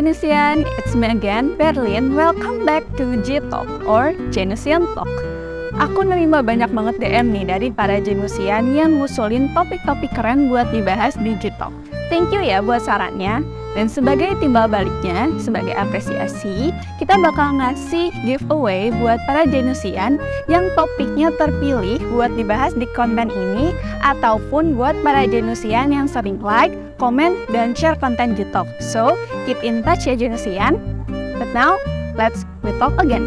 Genusian, it's me again, Berlin. Welcome back to G-Talk or Genusian Talk. Aku nerima banyak banget DM nih dari para Genusian yang ngusulin topik-topik keren buat dibahas di G-Talk. Thank you ya buat sarannya. Dan sebagai timbal baliknya, sebagai apresiasi, kita bakal ngasih giveaway buat para Genusian yang topiknya terpilih buat dibahas di konten ini, ataupun buat para Genusian yang sering like, komen, dan share konten G-Talk. So, keep in touch ya Genusian. But now, let's talk again.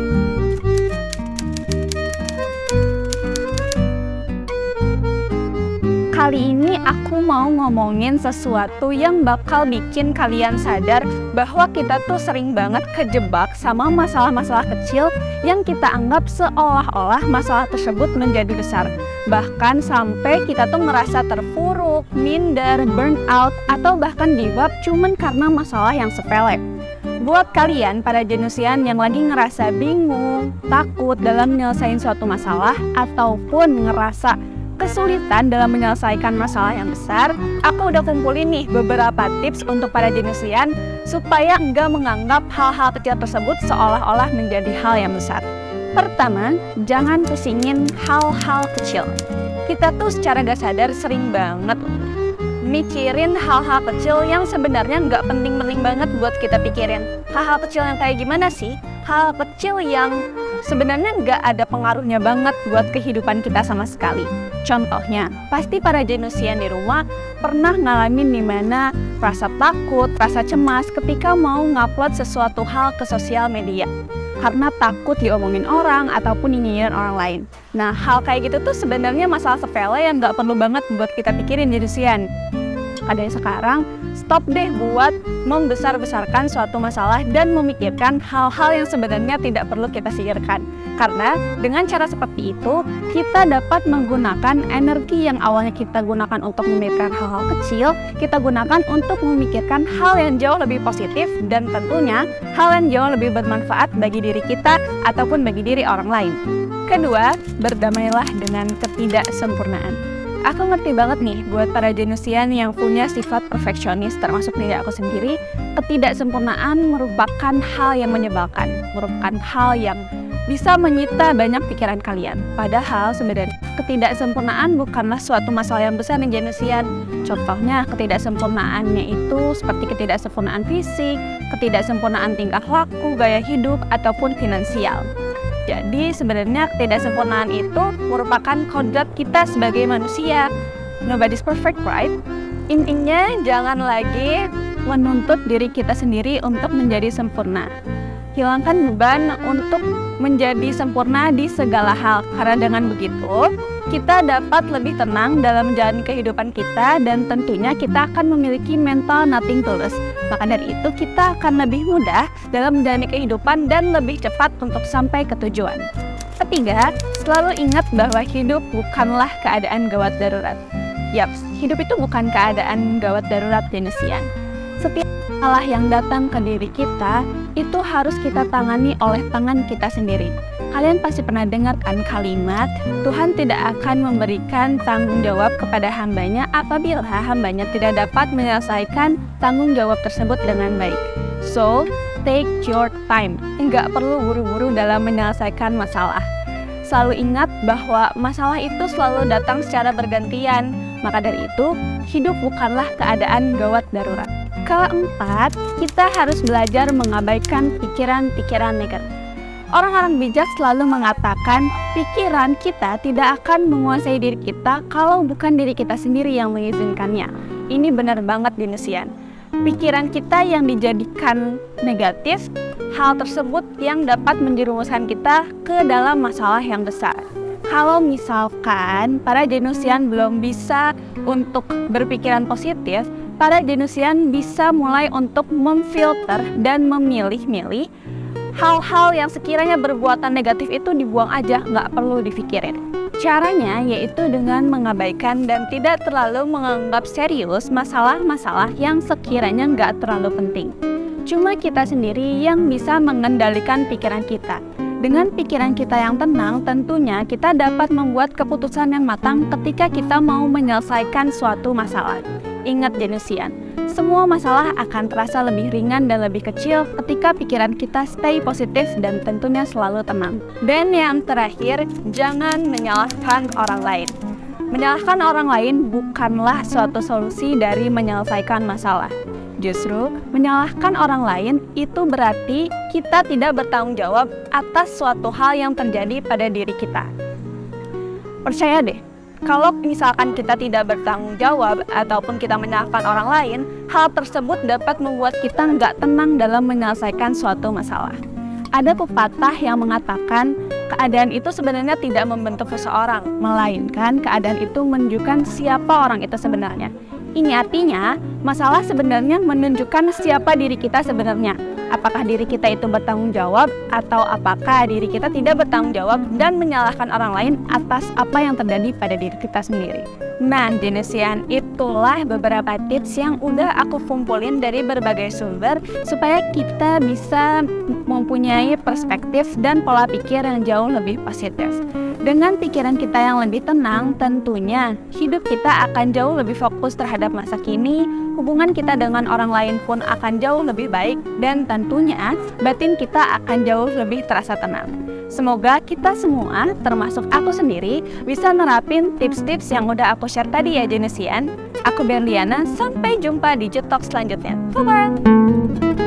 Kali ini aku mau ngomongin sesuatu yang bakal bikin kalian sadar bahwa kita tuh sering banget kejebak sama masalah-masalah kecil yang kita anggap seolah-olah masalah tersebut menjadi besar. Bahkan sampai kita tuh ngerasa terpuruk, minder, burnout, atau bahkan give up cuman karena masalah yang sepele. Buat kalian, para Genusian yang lagi ngerasa bingung, takut dalam menyelesaikan suatu masalah, ataupun ngerasa kesulitan dalam menyelesaikan masalah yang besar, aku udah kumpulin nih beberapa tips untuk para Genusian supaya nggak menganggap hal-hal kecil tersebut seolah-olah menjadi hal yang besar. Pertama, jangan pusingin hal-hal kecil. Kita tuh secara gak sadar sering banget mikirin hal-hal kecil yang sebenarnya nggak penting-penting banget buat kita pikirin. Hal-hal kecil yang kayak gimana sih? Hal kecil yang sebenarnya nggak ada pengaruhnya banget buat kehidupan kita sama sekali. Contohnya, pasti para Genusian di rumah pernah ngalamin dimana rasa takut, rasa cemas ketika mau ngupload sesuatu hal ke sosial media. Karena takut diomongin orang ataupun nyinyirin orang lain. Nah, hal kayak gitu tuh sebenarnya masalah sepele yang nggak perlu banget buat kita pikirin Genusian. Pada sekarang, stop deh buat membesar-besarkan suatu masalah dan memikirkan hal-hal yang sebenarnya tidak perlu kita pikirkan. Karena dengan cara seperti itu, kita dapat menggunakan energi yang awalnya kita gunakan untuk memikirkan hal-hal kecil, kita gunakan untuk memikirkan hal yang jauh lebih positif dan tentunya hal yang jauh lebih bermanfaat bagi diri kita ataupun bagi diri orang lain. Kedua, berdamailah dengan ketidaksempurnaan. Aku ngerti banget nih buat para Genusian yang punya sifat perfeksionis, termasuk diri aku sendiri. Ketidaksempurnaan merupakan hal yang menyebalkan, merupakan hal yang bisa menyita banyak pikiran kalian. Padahal sebenarnya ketidaksempurnaan bukanlah suatu masalah yang besar nih Genusian. Contohnya ketidaksempurnaannya itu seperti ketidaksempurnaan fisik, ketidaksempurnaan tingkah laku, gaya hidup, ataupun finansial. Jadi sebenarnya ketidaksempurnaan itu merupakan kodrat kita sebagai manusia. Nobody's perfect, right? Intinya jangan lagi menuntut diri kita sendiri untuk menjadi sempurna. Hilangkan beban untuk menjadi sempurna di segala hal. Karena dengan begitu, kita dapat lebih tenang dalam menjalani kehidupan kita dan tentunya kita akan memiliki mental nothing tulus. Maka dari itu kita akan lebih mudah dalam menjalani kehidupan dan lebih cepat untuk sampai ke tujuan. Ketiga, selalu ingat bahwa hidup bukanlah keadaan gawat darurat. Yaps, hidup itu bukan keadaan gawat darurat Genusian. Setiap masalah yang datang ke diri kita itu harus kita tangani oleh tangan kita sendiri. Kalian pasti pernah dengar kan kalimat, Tuhan tidak akan memberikan tanggung jawab kepada hambanya apabila hambanya tidak dapat menyelesaikan tanggung jawab tersebut dengan baik. So, take your time. Nggak perlu buru-buru dalam menyelesaikan masalah. Selalu ingat bahwa masalah itu selalu datang secara bergantian. Maka dari itu, hidup bukanlah keadaan gawat darurat. Keempat, kita harus belajar mengabaikan pikiran-pikiran negatif. Orang-orang bijak selalu mengatakan pikiran kita tidak akan menguasai diri kita kalau bukan diri kita sendiri yang mengizinkannya. Ini benar banget Genusian. Pikiran kita yang dijadikan negatif, hal tersebut yang dapat menjerumuskan kita ke dalam masalah yang besar. Kalau misalkan para Genusian belum bisa untuk berpikiran positif, para Genusian bisa mulai untuk memfilter dan memilih-milih hal-hal yang sekiranya berbuatan negatif itu dibuang aja, nggak perlu dipikirin. Caranya yaitu dengan mengabaikan dan tidak terlalu menganggap serius masalah-masalah yang sekiranya nggak terlalu penting. Cuma kita sendiri yang bisa mengendalikan pikiran kita. Dengan pikiran kita yang tenang, tentunya kita dapat membuat keputusan yang matang ketika kita mau menyelesaikan suatu masalah. Ingat Jenusian, semua masalah akan terasa lebih ringan dan lebih kecil ketika pikiran kita stay positif dan tentunya selalu tenang. Dan yang terakhir, jangan menyalahkan orang lain. Menyalahkan orang lain bukanlah suatu solusi dari menyelesaikan masalah. Justru, menyalahkan orang lain itu berarti kita tidak bertanggung jawab atas suatu hal yang terjadi pada diri kita. Percaya deh, kalau misalkan kita tidak bertanggung jawab ataupun kita menyalahkan orang lain, hal tersebut dapat membuat kita nggak tenang dalam menyelesaikan suatu masalah. Ada pepatah yang mengatakan keadaan itu sebenarnya tidak membentuk seseorang, melainkan keadaan itu menunjukkan siapa orang itu sebenarnya. Ini artinya, masalah sebenarnya menunjukkan siapa diri kita sebenarnya. Apakah diri kita itu bertanggung jawab atau apakah diri kita tidak bertanggung jawab dan menyalahkan orang lain atas apa yang terjadi pada diri kita sendiri. Nah, Jenusian, itulah beberapa tips yang udah aku kumpulin dari berbagai sumber supaya kita bisa mempunyai perspektif dan pola pikir yang jauh lebih positif. Dengan pikiran kita yang lebih tenang, tentunya hidup kita akan jauh lebih fokus terhadap masa kini, hubungan kita dengan orang lain pun akan jauh lebih baik, dan tentunya batin kita akan jauh lebih terasa tenang. Semoga kita semua, termasuk aku sendiri, bisa nerapin tips-tips yang udah aku share tadi ya Jenusian. Aku Berliana, sampai jumpa di Jutok selanjutnya. Bye-bye!